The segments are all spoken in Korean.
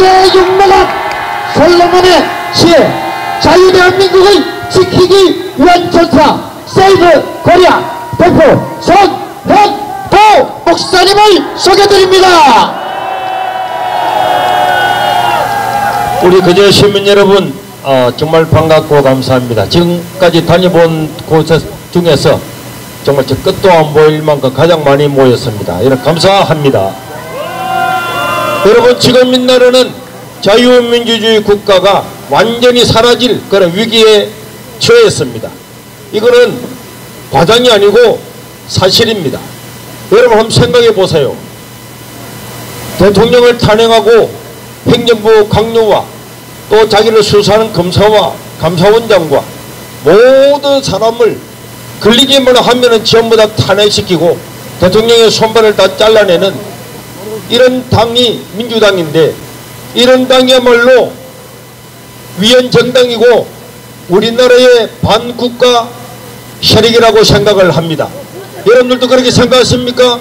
유명한 솔로몬의 시에 자유대한민국을 지키기 위한 전사 세이브 코리아 대표 손현보 목사님을 소개드립니다. 우리 거제 시민 여러분, 정말 반갑고 감사합니다. 지금까지 다녀본 곳 중에서 정말 저 끝도 안 보일 만큼 가장 많이 모였습니다. 이런 감사합니다. 여러분, 지금 이 나라는 자유민주주의 국가가 완전히 사라질 그런 위기에 처했습니다. 이거는 과장이 아니고 사실입니다. 여러분 한번 생각해 보세요. 대통령을 탄핵하고 행정부 강요와 또 자기를 수사하는 검사와 감사원장과 모든 사람을 걸리기만 하면은 전부 다 탄핵시키고 대통령의 손발을 다 잘라내는 이런 당이 민주당인데, 이런 당이야말로 위헌정당이고 우리나라의 반국가 세력이라고 생각을 합니다. 여러분들도 그렇게 생각하십니까?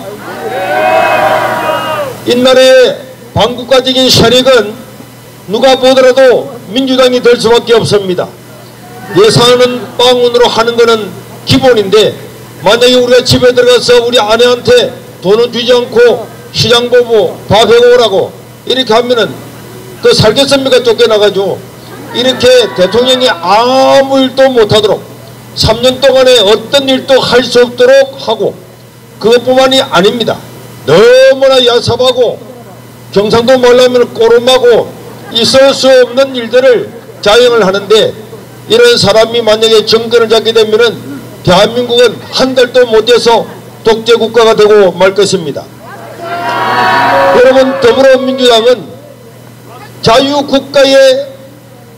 이 나라의 반국가적인 세력은 누가 보더라도 민주당이 될 수밖에 없습니다. 예산은 빵원으로 하는 것은 기본인데, 만약에 우리가 집에 들어가서 우리 아내한테 돈은 주지 않고 시장 보고 밥 해오라고 이렇게 하면은 그 살겠습니까? 쫓겨나가지고. 이렇게 대통령이 아무 일도 못하도록 3년 동안에 어떤 일도 할 수 없도록 하고, 그것뿐만이 아닙니다. 너무나 야삽하고 경상도 말로 하면 꼬름하고 있을 수 없는 일들을 자행을 하는데, 이런 사람이 만약에 정권을 잡게 되면은 대한민국은 한 달도 못해서 독재국가가 되고 말 것입니다. 여러분, 더불어민주당은 자유국가의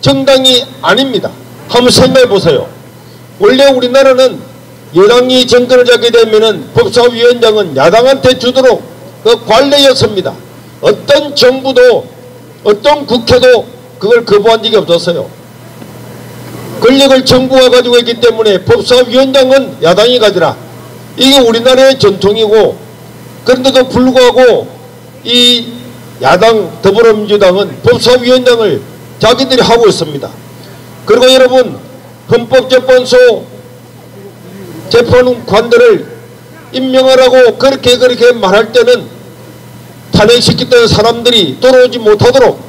정당이 아닙니다. 한번 생각해 보세요. 원래 우리나라는 여당이 정권을 잡게 되면은 법사위원장은 야당한테 주도록 그 관례였습니다. 어떤 정부도 어떤 국회도 그걸 거부한 적이 없었어요. 권력을 정부가 가지고 있기 때문에 법사위원장은 야당이 가지라. 이게 우리나라의 전통이고, 그런데도 불구하고 이 야당 더불어민주당은 법사위원장을 자기들이 하고 있습니다. 그리고 여러분, 헌법재판소 재판관들을 임명하라고 그렇게 말할 때는 탄핵시켰던 사람들이 돌아오지 못하도록,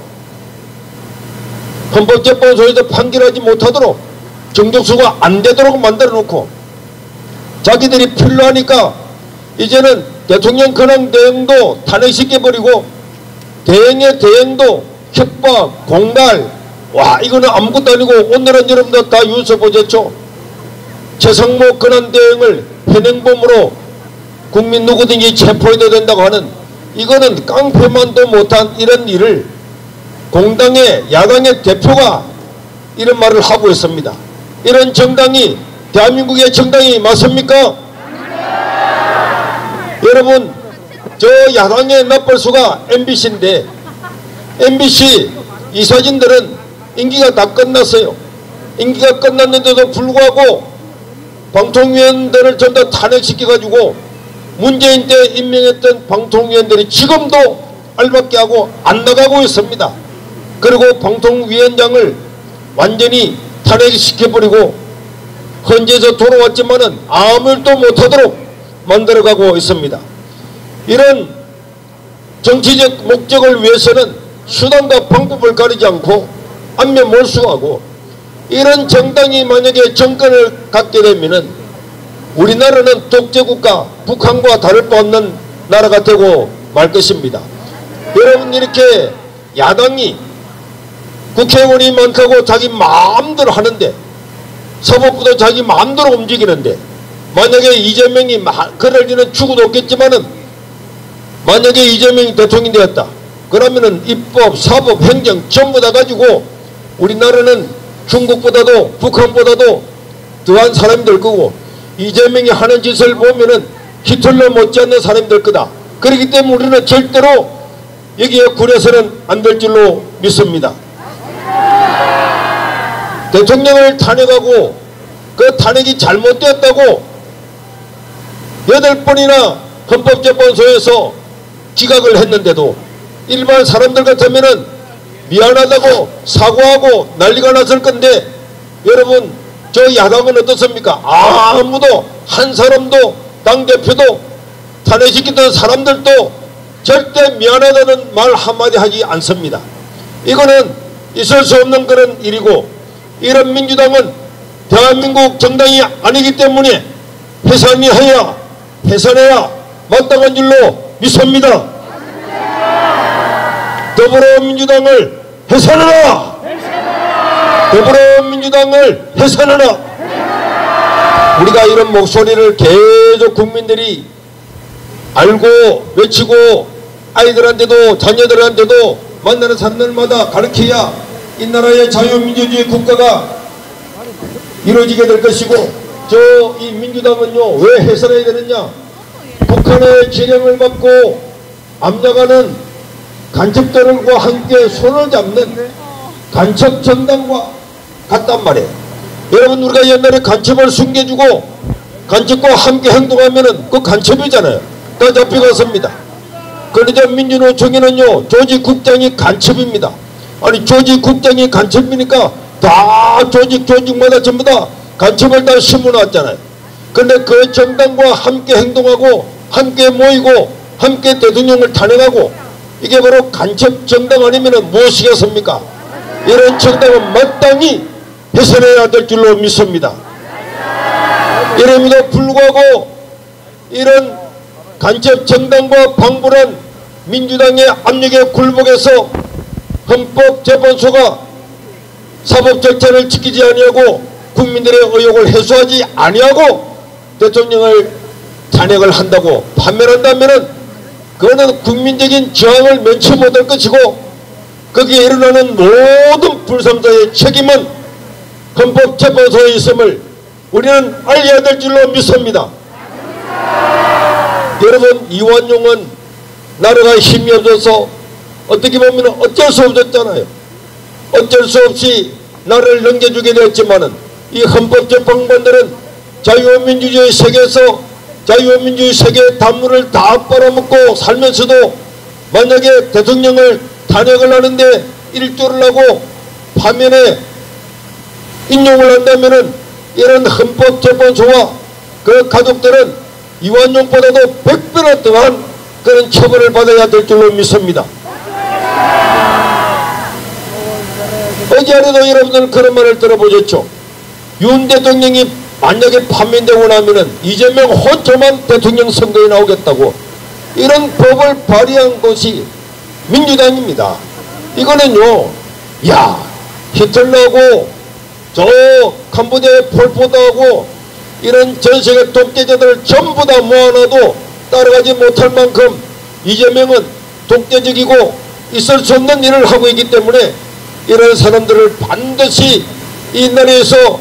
헌법재판소에서 판결하지 못하도록 정족수가 안 되도록 만들어 놓고, 자기들이 필요하니까 이제는 대통령 권한 대행도 탄핵시켜버리고 대행의 대행도 협박, 공갈, 와, 이거는 아무것도 아니고 오늘은 여러분들 다 뉴스 보셨죠? 최상목 권한 대행을 현행범으로 국민 누구든지 체포해도 된다고 하는, 이거는 깡패만도 못한 이런 일을 공당의 야당의 대표가 이런 말을 하고 있습니다. 이런 정당이 대한민국의 정당이 맞습니까? 여러분, 저 야당의 나벌수가 MBC인데, MBC 이 사진들은 임기가 다 끝났어요. 임기가 끝났는데도 불구하고 방통위원들을 전부 다 탄핵시켜가지고 문재인 때 임명했던 방통위원들이 지금도 알밖에 하고 안 나가고 있습니다. 그리고 방통위원장을 완전히 탄핵시켜버리고 헌재에서 돌아왔지만은 아무 일도 못하도록 만들어가고 있습니다. 이런 정치적 목적을 위해서는 수단과 방법을 가리지 않고 안면 몰수하고, 이런 정당이 만약에 정권을 갖게 되면은 우리나라는 독재국가, 북한과 다를 바 없는 나라가 되고 말 것입니다. 여러분, 이렇게 야당이 국회의원이 많다고 자기 마음대로 하는데, 사법부도 자기 마음대로 움직이는데, 만약에 이재명이 그럴 일은 죽어도 없겠지만은 만약에 이재명이 대통령이 되었다 그러면은 입법, 사법, 행정 전부 다 가지고 우리나라는 중국보다도 북한보다도 더한 사람이 될 거고, 이재명이 하는 짓을 보면은 히틀러 못지않는 사람이 될 거다. 그렇기 때문에 우리는 절대로 여기에 굴해서는 안 될 줄로 믿습니다. 대통령을 탄핵하고 그 탄핵이 잘못되었다고 8번이나 헌법재판소에서 기각을 했는데도 일반 사람들 같으면은 미안하다고 사과하고 난리가 났을 건데, 여러분 저 야당은 어떻습니까? 아무도 한 사람도 당대표도 탄핵시켰던 사람들도 절대 미안하다는 말 한마디 하지 않습니다. 이거는 있을 수 없는 그런 일이고, 이런 민주당은 대한민국 정당이 아니기 때문에 해산해야 마땅한 줄로 믿습니다. 더불어민주당을 해산하라! 더불어민주당을 해산하라! 우리가 이런 목소리를 계속 국민들이 알고 외치고 아이들한테도 자녀들한테도 만나는 사람들마다 가르쳐야 이 나라의 자유민주주의 국가가 이루어지게 될 것이고, 저 이 민주당은요 왜 해산해야 되느냐? 북한의 지령을 받고 압력하는 간첩들과 함께 손을 잡는 간첩 정당과 같단 말이에요. 여러분, 우리가 옛날에 간첩을 숨겨주고 간첩과 함께 행동하면은 그 간첩이잖아요. 다 잡혀갔습니다. 그런데 민주노총에는요 조직국장이 간첩입니다. 아니, 조직국장이 간첩이니까 다 조직마다 전부 다 간첩을 다 심어놨잖아요. 근데 그 정당과 함께 행동하고 함께 모이고 함께 대통령을 탄핵하고, 이게 바로 간첩 정당 아니면 무엇이겠습니까? 이런 정당은 마땅히 해산해야 될 줄로 믿습니다. 이름에도 불구하고 이런 간첩 정당과 방불한 민주당의 압력에 굴복해서 헌법재판소가 사법 절차를 지키지 아니하고 국민들의 의혹을 해소하지 아니하고 대통령을 탄핵을 한다고 판명한다면은 그거는 국민적인 저항을 면치 못할 것이고, 거기에 일어나는 모든 불상사의 책임은 헌법재판소에 있음을 우리는 알려야 될 줄로 믿습니다. 여러분, 이완용은 나라가 힘이 없어서 어떻게 보면 어쩔 수 없었잖아요. 어쩔 수 없이 나라를 넘겨주게 되었지만은 이 헌법재판관들은 자유민주주의 세계에서 자유민주주의 세계의 단물을 다 빨아먹고 살면서도 만약에 대통령을 탄핵을 하는데 일조를 하고 파면에 인용을 한다면은 이런 헌법재판소와 그 가족들은 이완용보다도 100배나 더한 그런 처벌을 받아야 될 줄로 믿습니다. 어제라도 여러분들 그런 말을 들어보셨죠? 윤 대통령이 만약에 파면되고 나면은 이재명 혼자만 대통령 선거에 나오겠다고, 이런 법을 발의한 것이 민주당입니다. 이거는요, 야, 히틀러하고 저 캄보디아의 폴포트하고 이런 전세계 독재자들을 전부 다 모아놔도 따라가지 못할 만큼 이재명은 독재적이고 있을 수 없는 일을 하고 있기 때문에 이런 사람들을 반드시 이 나라에서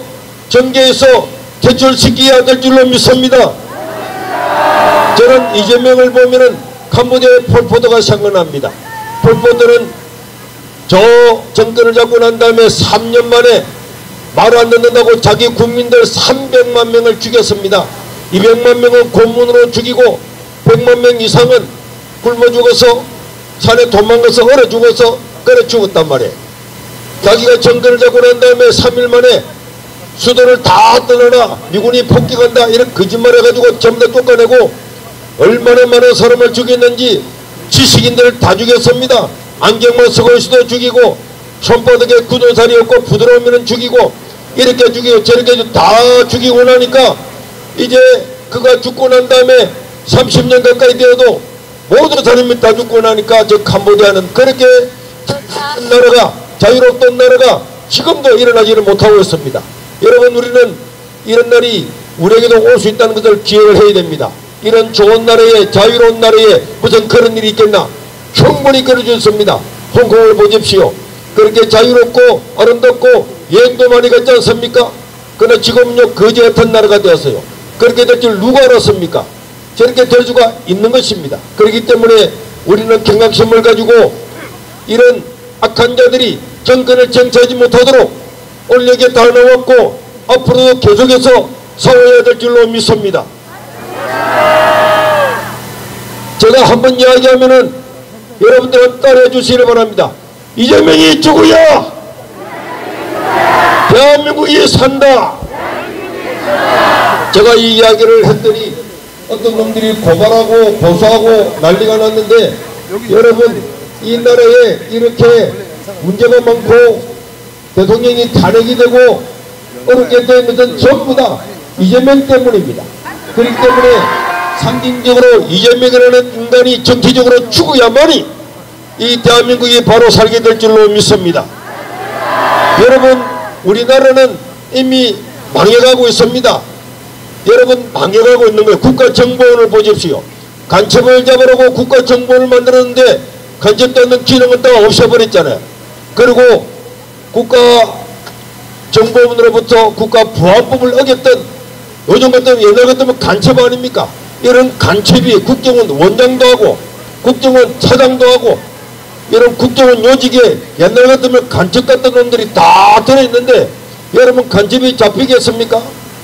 정계에서 퇴출시켜야 될 줄로 믿습니다. 저는 이재명을 보면은 캄보디아의 폴포트가 생각납니다. 폴포트는 저 정권을 잡고 난 다음에 3년 만에 말 안 듣는다고 자기 국민들 300만 명을 죽였습니다. 200만 명은 고문으로 죽이고 100만 명 이상은 굶어 죽어서 산에 도망가서 얼어 죽어서 그래 죽었단 말이에요. 자기가 정권을 잡고 난 다음에 3일 만에 수도를 다 떠나라, 미군이 폭격한다, 이런 거짓말 해가지고 전부 다 쫓아내고 얼마나 많은 사람을 죽였는지 지식인들을 다 죽였습니다. 안경만 쓰고 있어도 죽이고 손바닥에 굳은 살이 없고 부드러우면 죽이고 이렇게 죽이고 저렇게 다 죽이고 나니까 이제 그가 죽고 난 다음에 30년 가까이 되어도 모든 사람이 다 죽고 나니까 저 캄보디아는 그렇게 나라가 자유롭던 나라가 지금도 일어나지를 못하고 있습니다. 여러분, 우리는 이런 날이 우리에게도 올 수 있다는 것을 기억을 해야 됩니다. 이런 좋은 나라에, 자유로운 나라에 무슨 그런 일이 있겠나? 충분히 그려졌습니다. 홍콩을 보십시오. 그렇게 자유롭고 아름답고 여행도 많이 갔지 않습니까? 그러나 지금은요 거지 같은 나라가 되었어요. 그렇게 될 줄 누가 알았습니까? 저렇게 될 수가 있는 것입니다. 그렇기 때문에 우리는 경각심을 가지고 이런 악한 자들이 정권을 쟁취하지 못하도록 올력에 다 넣었고 앞으로도 계속해서 싸워야 될 줄로 믿습니다. 제가 한번 이야기하면은 여러분들은 따라해 주시기 바랍니다. 이재명이 죽어야 대한민국이 산다. 제가 이 이야기를 했더니 어떤 놈들이 고발하고 고소하고 난리가 났는데, 여러분, 이 나라에 이렇게 문제가 많고 대통령이 탄핵이 되고 어렵게 된 것은 전부 다 이재명 때문입니다. 그렇기 때문에 상징적으로 이재명이라는 인간이 정치적으로 죽어야만이 이 대한민국이 바로 살게 될 줄로 믿습니다. 여러분, 우리나라는 이미 망해가고 있습니다. 여러분, 망해가고 있는 거예요. 국가정보원을 보십시오. 간첩을 잡으라고 국가정보원을 만들었는데 간첩되는 기능은 다 없애버렸잖아요. 그리고 국가정보원으로부터 국가보안법을 어겼던, 요즘 같으면 옛날 같으면 간첩 아닙니까? 이런 간첩이 국정원 원장도 하고 국정원 차장도 하고 이런 국정원 요직에 옛날 같으면 간첩 같은 놈들이 다 들어있는데, 여러분, 간첩이 잡히겠습니까?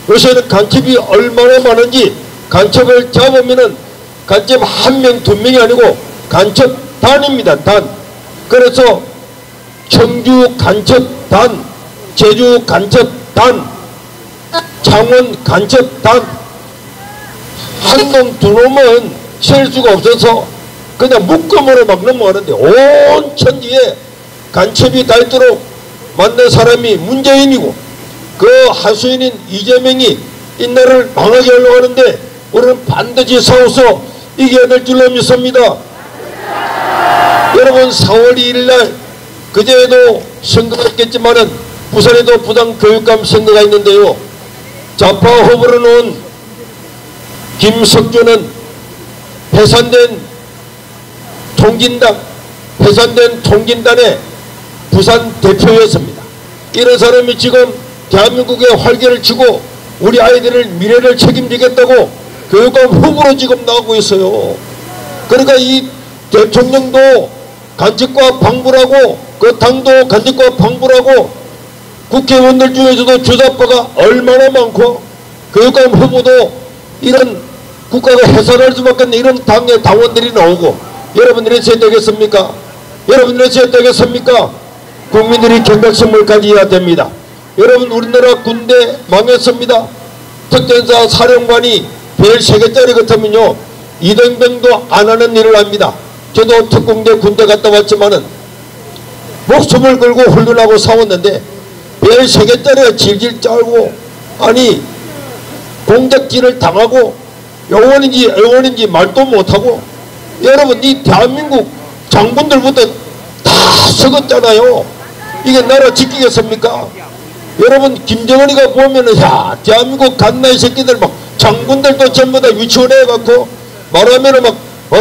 요새는 간첩이 얼마나 많은지, 간첩을 잡으면은 간첩 한 명, 두 명이 아니고 간첩 단입니다. 단. 그래서 청주 간첩단, 제주 간첩단, 창원 간첩단, 한 놈, 두 놈은 셀 수가 없어서 그냥 묶음으로 막 넘어가는데, 온 천지에 간첩이 다 있도록 만든 사람이 문재인이고 그 하수인인 이재명이 이 나라를 망하게 하려고 하는데, 우리는 반드시 싸워서 이겨야 될 줄로 믿습니다. 여러분, 4월 2일날 그제도 선거가 있겠지만은 부산에도 부당교육감 선거가 있는데요, 좌파 후보로 놓은 김석준은 해산된 통진단의 부산 대표였습니다. 이런 사람이 지금 대한민국의 활기를 치고 우리 아이들을 미래를 책임지겠다고 교육감 후보로 지금 나오고 있어요. 그러니까 이 대통령도 간첩과 방불하고 그 당도 간첩과 방불하고 국회의원들 중에서도 주사파가 얼마나 많고 교육감 후보도 이런 국가가 해산할 수밖에 없는 이런 당의 당원들이 나오고, 여러분들이 있어야 되겠습니까? 여러분들이 있어야 되겠습니까? 국민들이 경각심을 가져야 됩니다. 여러분, 우리나라 군대 망했습니다. 특전사 사령관이 별 3개짜리 같으면요 이등병도 안 하는 일을 합니다. 저도 특공대 군대 갔다 왔지만은 목숨을 걸고 훈련하고 싸웠는데 별 3개짜리가 질질 짜고, 아니 공작질을 당하고 영원인지 말도 못하고, 여러분, 이 대한민국 장군들부터 다 썩었잖아요. 이게 나라 지키겠습니까? 여러분, 김정은이가 보면은, 야, 대한민국 갓나이 새끼들 막 장군들도 전부 다 유치원 해갖고 말하면은 막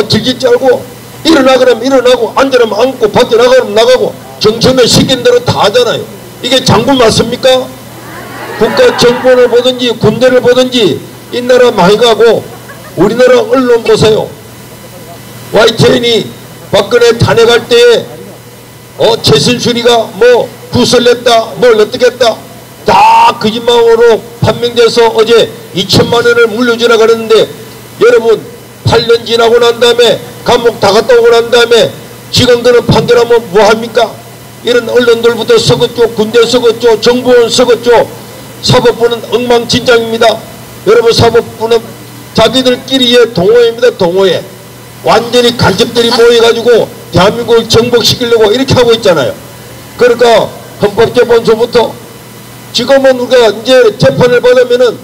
질질 짜고, 일어나 그러면 일어나고 앉으라면 앉고 밖에 나가면 나가고 정신을 시킨 대로 다 하잖아요. 이게 장군 맞습니까? 국가정보를 보든지 군대를 보든지 이 나라 많이 가고, 우리나라 언론 보세요. YTN이 박근혜 탄핵할 때에 최순실이가 뭐 구설냈다 뭘 어떻게 했다 다 거짓말로 판명돼서 어제 2천만 원을 물려주라 그랬는데, 여러분, 8년 지나고 난 다음에 감옥 다 갔다 오고 난 다음에 지금 그런 판결하면 뭐합니까? 이런 언론들부터 썩었죠. 군대 썩었죠. 정보원 썩었죠. 사법부는 엉망진창입니다. 여러분, 사법부는 자기들끼리의 동호회입니다. 동호회. 완전히 간첩들이 모여가지고 대한민국을 정복시키려고 이렇게 하고 있잖아요. 그러니까 헌법재판소부터 지금은 우리가 이제 재판을 받으면은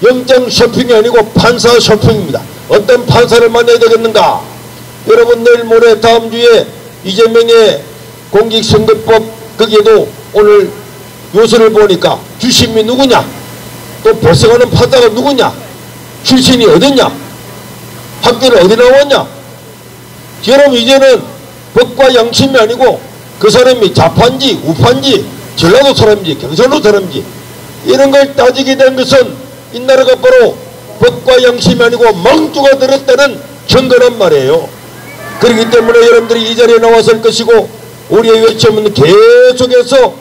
영장 쇼핑이 아니고 판사 쇼핑입니다. 어떤 판사를 만나야 되겠는가? 여러분, 내일 모레 다음 주에 이재명의 공직선거법 거기에도 오늘 요소를 보니까 주심이 누구냐, 또 발생하는 판사가 누구냐, 출신이 어딨냐, 학교를 어디 나왔냐. 여러분, 이제는 법과 양심이 아니고 그 사람이 좌파인지 우파인지 전라도 사람인지 경상도 사람인지 이런 걸 따지게 된 것은 이 나라가 바로 법과 양심이 아니고 망주가 들었다는 증거란 말이에요. 그렇기 때문에 여러분들이 이 자리에 나왔을 것이고, 우리의 외침은 계속해서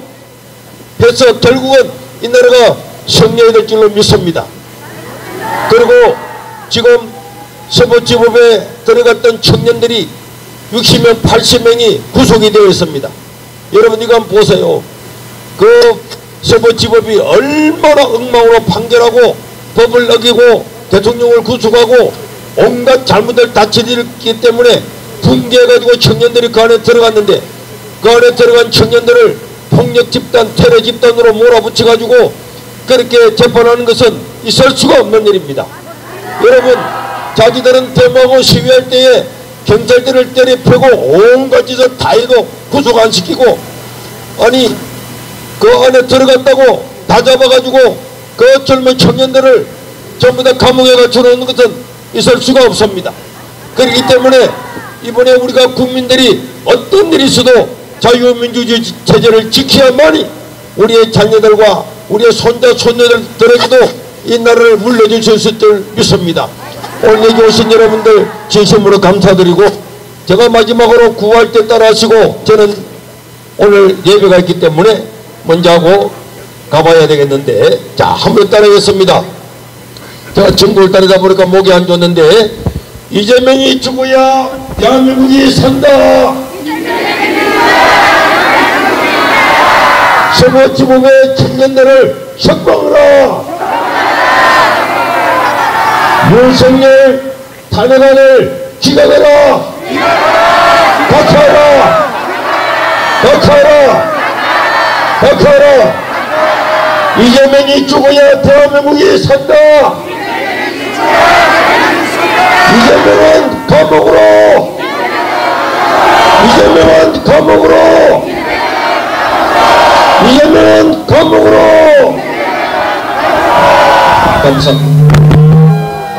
해서 결국은 이 나라가 승리해야 될 줄로 믿습니다. 그리고 지금 세부지법에 들어갔던 청년들이 60명 80명이 구속이 되어 있습니다. 여러분 이거 한번 보세요. 그 서부지법이 얼마나 엉망으로 판결하고 법을 어기고 대통령을 구속하고 온갖 잘못을 다치기 때문에 분개해가지고 청년들이 그 안에 들어갔는데, 그 안에 들어간 청년들을 폭력 집단, 테러 집단으로 몰아붙여가지고 그렇게 재판하는 것은 있을 수가 없는 일입니다. 여러분, 자기들은 데모하고 시위할 때에 경찰들을 때려펴고 온갖 짓을 다 해도 구속 안 시키고, 아니 그 안에 들어갔다고 다 잡아가지고 그 젊은 청년들을 전부 다 감옥에 갇혀놓는 것은 있을 수가 없습니다. 그렇기 때문에 이번에 우리가 국민들이 어떤 일이 있어도 자유민주주의 체제를 지켜야만이 우리의 자녀들과 우리의 손자 손녀들에게도 이 나라를 물려줄 수 있을 줄 믿습니다. 오늘 여기 오신 여러분들 진심으로 감사드리고, 제가 마지막으로 구할 때 따라하시고, 저는 오늘 예배가 있기 때문에 먼저 하고 가봐야 되겠는데, 자, 한번 따라하겠습니다. 제가 전국을 따르다 보니까 목이 안 좋는데, 이재명이 죽어야 대한민국이 산다. 서부지법의 청년들을 석방하라. 윤석열 탄핵안을 기각하라. 박하라. 박하라. 박하라. 이재명이 죽어야 대한민국이 산다. 이재명은 감옥으로. 이재명은 감옥으로. 이재명은 감옥으로. 감사합니다.